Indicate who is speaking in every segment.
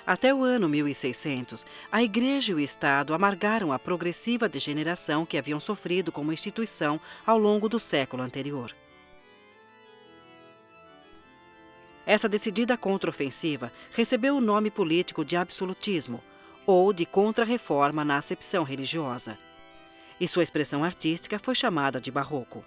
Speaker 1: Até o ano 1600, a Igreja e o Estado amargaram a progressiva degeneração que haviam sofrido como instituição ao longo do século anterior. Essa decidida contraofensiva recebeu o nome político de absolutismo, ou de contra-reforma na acepção religiosa, e sua expressão artística foi chamada de barroco.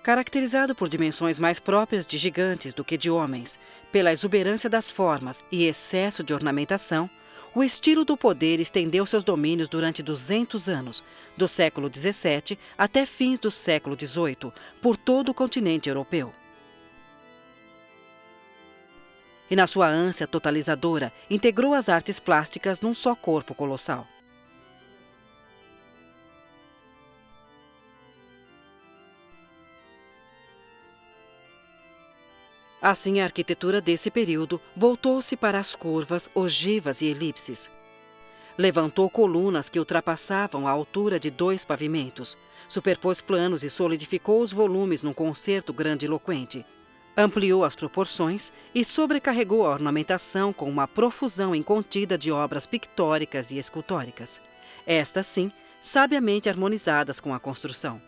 Speaker 1: Caracterizado por dimensões mais próprias de gigantes do que de homens, pela exuberância das formas e excesso de ornamentação, o estilo do poder estendeu seus domínios durante 200 anos, do século XVII até fins do século XVIII, por todo o continente europeu. E na sua ânsia totalizadora, integrou as artes plásticas num só corpo colossal. Assim, a arquitetura desse período voltou-se para as curvas, ogivas e elipses. Levantou colunas que ultrapassavam a altura de 2 pavimentos, superpôs planos e solidificou os volumes num concerto grandiloquente. Ampliou as proporções e sobrecarregou a ornamentação com uma profusão incontida de obras pictóricas e escultóricas. Estas, sim, sabiamente harmonizadas com a construção.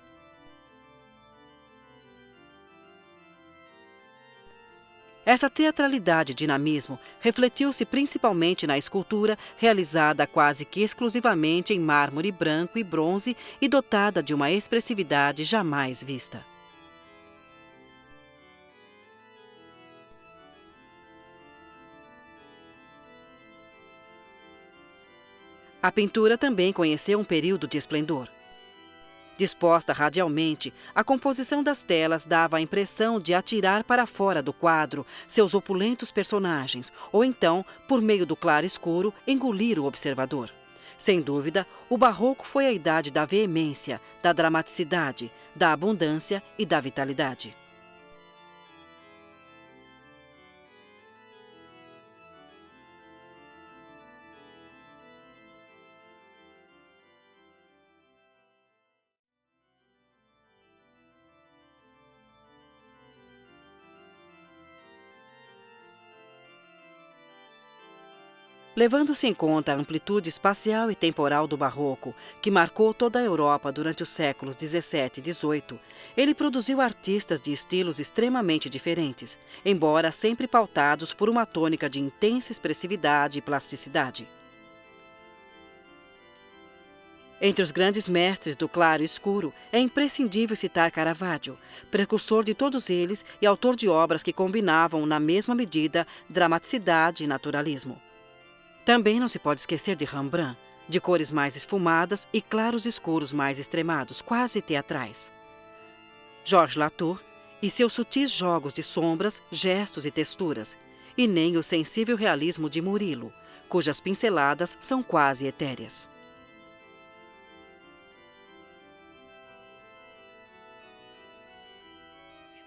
Speaker 1: Essa teatralidade e dinamismo refletiu-se principalmente na escultura realizada quase que exclusivamente em mármore branco e bronze e dotada de uma expressividade jamais vista. A pintura também conheceu um período de esplendor. Disposta radialmente, a composição das telas dava a impressão de atirar para fora do quadro seus opulentos personagens, ou então, por meio do claro-escuro, engolir o observador. Sem dúvida, o barroco foi a idade da veemência, da dramaticidade, da abundância e da vitalidade. Levando-se em conta a amplitude espacial e temporal do barroco, que marcou toda a Europa durante os séculos XVII e XVIII, ele produziu artistas de estilos extremamente diferentes, embora sempre pautados por uma tônica de intensa expressividade e plasticidade. Entre os grandes mestres do claro e escuro, é imprescindível citar Caravaggio, precursor de todos eles e autor de obras que combinavam, na mesma medida, dramaticidade e naturalismo. Também não se pode esquecer de Rembrandt, de cores mais esfumadas e claros escuros mais extremados, quase teatrais. Georges Latour e seus sutis jogos de sombras, gestos e texturas, e nem o sensível realismo de Murillo, cujas pinceladas são quase etéreas.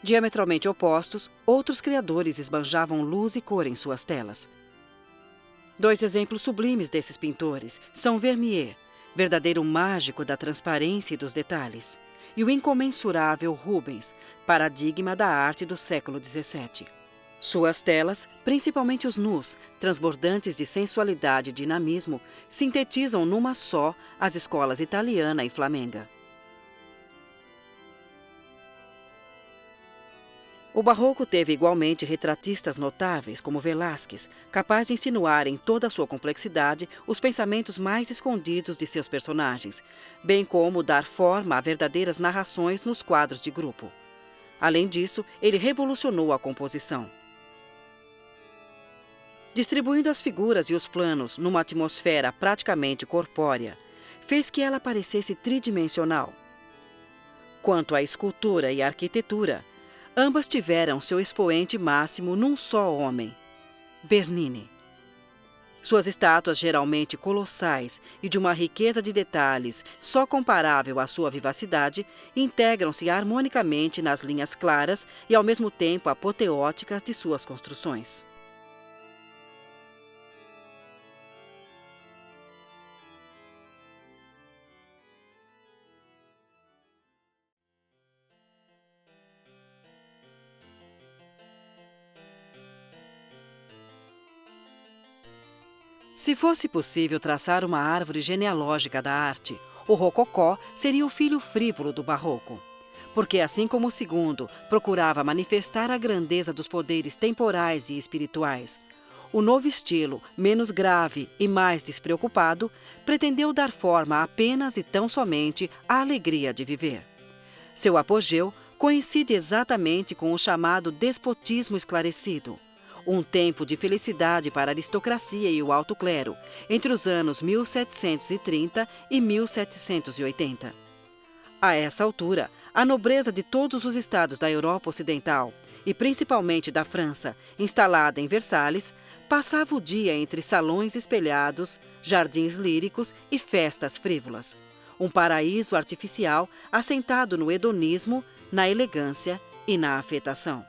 Speaker 1: Diametralmente opostos, outros criadores esbanjavam luz e cor em suas telas. Dois exemplos sublimes desses pintores são Vermeer, verdadeiro mágico da transparência e dos detalhes, e o incomensurável Rubens, paradigma da arte do século XVII. Suas telas, principalmente os nus, transbordantes de sensualidade e dinamismo, sintetizam numa só as escolas italiana e flamenga. O barroco teve igualmente retratistas notáveis, como Velázquez, capaz de insinuar em toda a sua complexidade os pensamentos mais escondidos de seus personagens, bem como dar forma a verdadeiras narrações nos quadros de grupo. Além disso, ele revolucionou a composição. Distribuindo as figuras e os planos numa atmosfera praticamente corpórea, fez que ela parecesse tridimensional. Quanto à escultura e à arquitetura, ambas tiveram seu expoente máximo num só homem, Bernini. Suas estátuas, geralmente colossais e de uma riqueza de detalhes só comparável à sua vivacidade, integram-se harmonicamente nas linhas claras e ao mesmo tempo apoteóticas de suas construções. Se fosse possível traçar uma árvore genealógica da arte, o rococó seria o filho frívolo do barroco. Porque, assim como o segundo procurava manifestar a grandeza dos poderes temporais e espirituais, o novo estilo, menos grave e mais despreocupado, pretendeu dar forma apenas e tão somente à alegria de viver. Seu apogeu coincide exatamente com o chamado despotismo esclarecido, um tempo de felicidade para a aristocracia e o alto clero, entre os anos 1730 e 1780. A essa altura, a nobreza de todos os estados da Europa Ocidental, e principalmente da França, instalada em Versalhes, passava o dia entre salões espelhados, jardins líricos e festas frívolas. Um paraíso artificial assentado no hedonismo, na elegância e na afetação.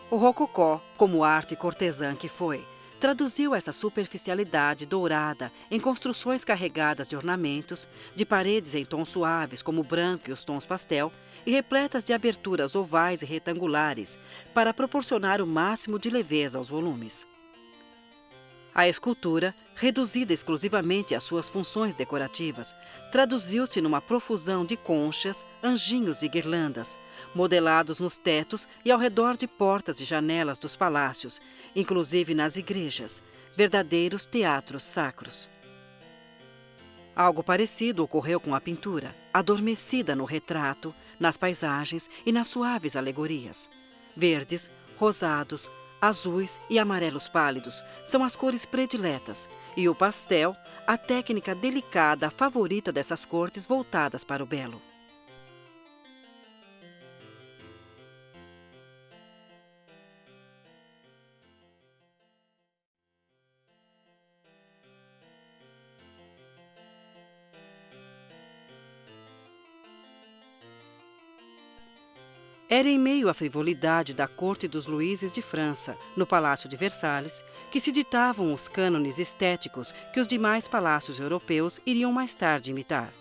Speaker 1: O rococó, como arte cortesã que foi, traduziu essa superficialidade dourada em construções carregadas de ornamentos, de paredes em tons suaves como o branco e os tons pastel, e repletas de aberturas ovais e retangulares, para proporcionar o máximo de leveza aos volumes. A escultura, reduzida exclusivamente às suas funções decorativas, traduziu-se numa profusão de conchas, anjinhos e guirlandas, modelados nos tetos e ao redor de portas e janelas dos palácios, inclusive nas igrejas, verdadeiros teatros sacros. Algo parecido ocorreu com a pintura, adormecida no retrato, nas paisagens e nas suaves alegorias. Verdes, rosados, azuis e amarelos pálidos são as cores prediletas, e o pastel, a técnica delicada favorita dessas cortes voltadas para o belo. Era em meio à frivolidade da corte dos Luíses de França, no Palácio de Versalhes, que se ditavam os cânones estéticos que os demais palácios europeus iriam mais tarde imitar.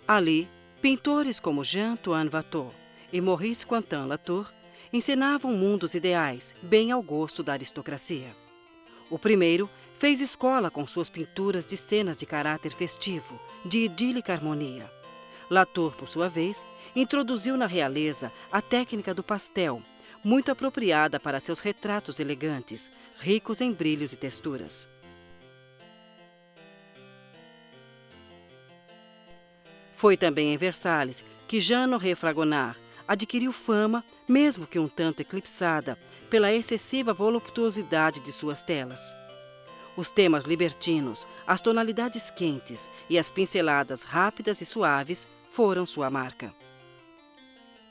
Speaker 1: Ali, pintores como Jean-Antoine Watteau e Maurice Quentin-Latour encenavam mundos ideais, bem ao gosto da aristocracia. O primeiro fez escola com suas pinturas de cenas de caráter festivo, de idílica harmonia. Latour, por sua vez, introduziu na realeza a técnica do pastel, muito apropriada para seus retratos elegantes, ricos em brilhos e texturas. Foi também em Versalhes que Jean-Honoré Fragonard adquiriu fama, mesmo que um tanto eclipsada, pela excessiva voluptuosidade de suas telas. Os temas libertinos, as tonalidades quentes e as pinceladas rápidas e suaves foram sua marca.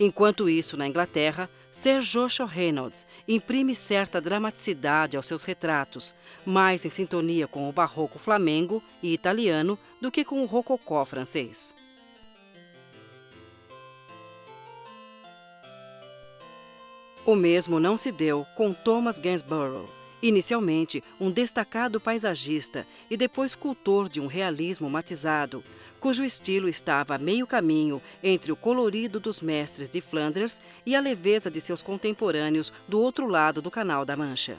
Speaker 1: Enquanto isso, na Inglaterra, Sir Joshua Reynolds imprime certa dramaticidade aos seus retratos, mais em sintonia com o barroco flamengo e italiano do que com o rococó francês. O mesmo não se deu com Thomas Gainsborough, inicialmente um destacado paisagista e depois cultor de um realismo matizado, cujo estilo estava a meio caminho entre o colorido dos mestres de Flandres e a leveza de seus contemporâneos do outro lado do Canal da Mancha.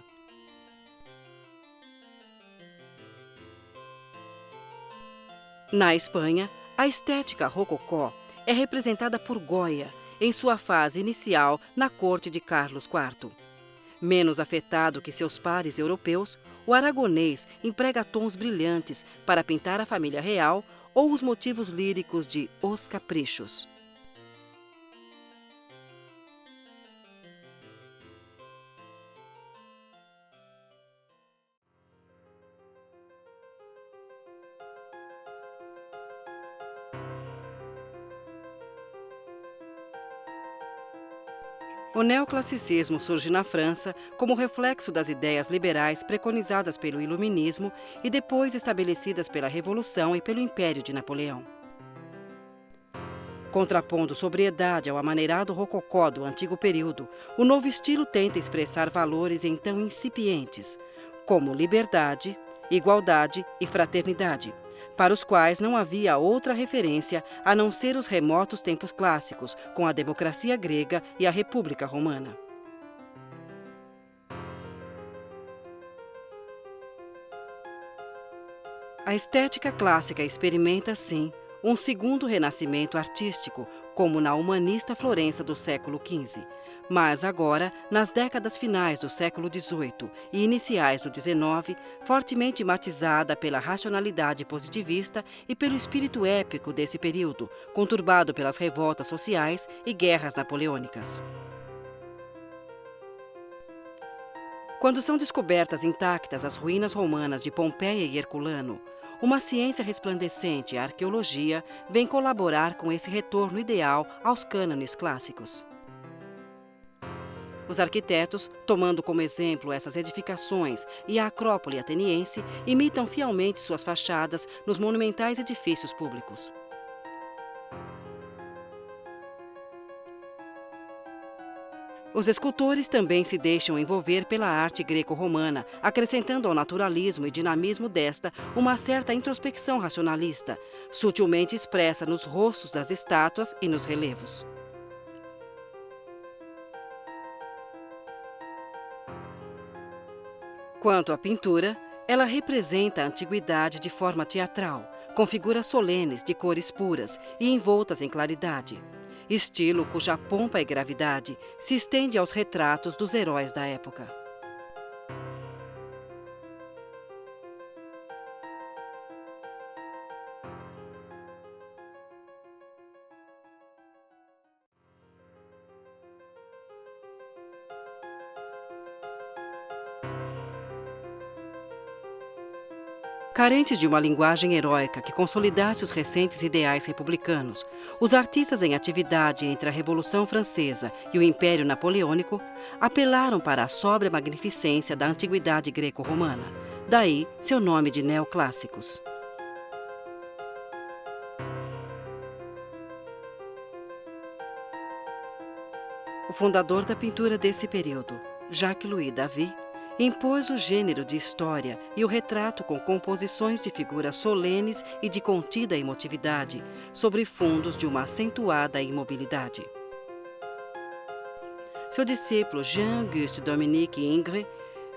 Speaker 1: Na Espanha, a estética rococó é representada por Goya, em sua fase inicial na corte de Carlos IV. Menos afetado que seus pares europeus, o aragonês emprega tons brilhantes para pintar a família real ou os motivos líricos de Os Caprichos. O neoclassicismo surge na França como reflexo das ideias liberais preconizadas pelo Iluminismo e depois estabelecidas pela Revolução e pelo Império de Napoleão. Contrapondo sobriedade ao amaneirado rococó do antigo período, o novo estilo tenta expressar valores então incipientes, como liberdade, igualdade e fraternidade, para os quais não havia outra referência a não ser os remotos tempos clássicos, com a democracia grega e a República Romana. A estética clássica experimenta, sim, um segundo renascimento artístico, como na humanista Florença do século XV, mas agora, nas décadas finais do século XVIII e iniciais do XIX, fortemente matizada pela racionalidade positivista e pelo espírito épico desse período, conturbado pelas revoltas sociais e guerras napoleônicas. Quando são descobertas intactas as ruínas romanas de Pompeia e Herculano, uma ciência resplandecente, a arqueologia, vem colaborar com esse retorno ideal aos cânones clássicos. Os arquitetos, tomando como exemplo essas edificações e a Acrópole ateniense, imitam fielmente suas fachadas nos monumentais edifícios públicos. Os escultores também se deixam envolver pela arte greco-romana, acrescentando ao naturalismo e dinamismo desta uma certa introspecção racionalista, sutilmente expressa nos rostos das estátuas e nos relevos. Quanto à pintura, ela representa a antiguidade de forma teatral, com figuras solenes de cores puras e envoltas em claridade. Estilo cuja pompa e gravidade se estende aos retratos dos heróis da época. Carentes de uma linguagem heróica que consolidasse os recentes ideais republicanos, os artistas em atividade entre a Revolução Francesa e o Império Napoleônico apelaram para a sóbria magnificência da antiguidade greco-romana, daí seu nome de neoclássicos. O fundador da pintura desse período, Jacques-Louis David, impôs o gênero de história e o retrato com composições de figuras solenes e de contida emotividade, sobre fundos de uma acentuada imobilidade. Seu discípulo Jean-Auguste Dominique Ingres,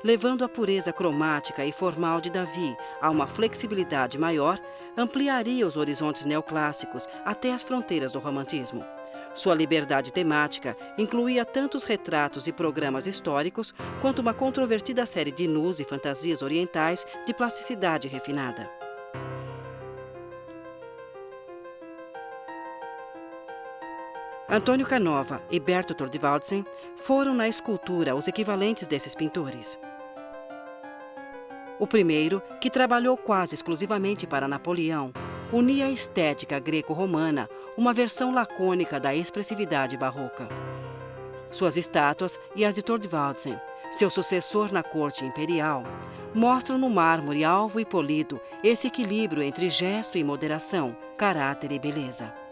Speaker 1: levando a pureza cromática e formal de David a uma flexibilidade maior, ampliaria os horizontes neoclássicos até as fronteiras do romantismo. Sua liberdade temática incluía tanto os retratos e programas históricos, quanto uma controvertida série de nus e fantasias orientais de plasticidade refinada. Antônio Canova e Bertold Waldsen foram na escultura os equivalentes desses pintores. O primeiro, que trabalhou quase exclusivamente para Napoleão, unia a estética greco-romana, uma versão lacônica da expressividade barroca. Suas estátuas e as de Thorvaldsen, seu sucessor na corte imperial, mostram no mármore alvo e polido esse equilíbrio entre gesto e moderação, caráter e beleza.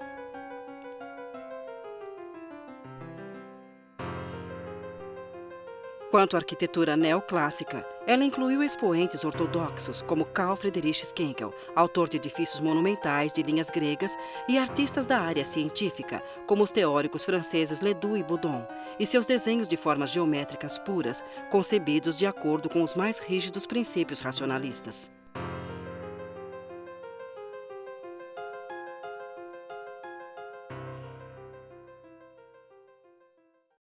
Speaker 1: Quanto à arquitetura neoclássica, ela incluiu expoentes ortodoxos como Carl Friedrich Schenkel, autor de edifícios monumentais de linhas gregas, e artistas da área científica, como os teóricos franceses Ledoux e Boudon, e seus desenhos de formas geométricas puras, concebidos de acordo com os mais rígidos princípios racionalistas.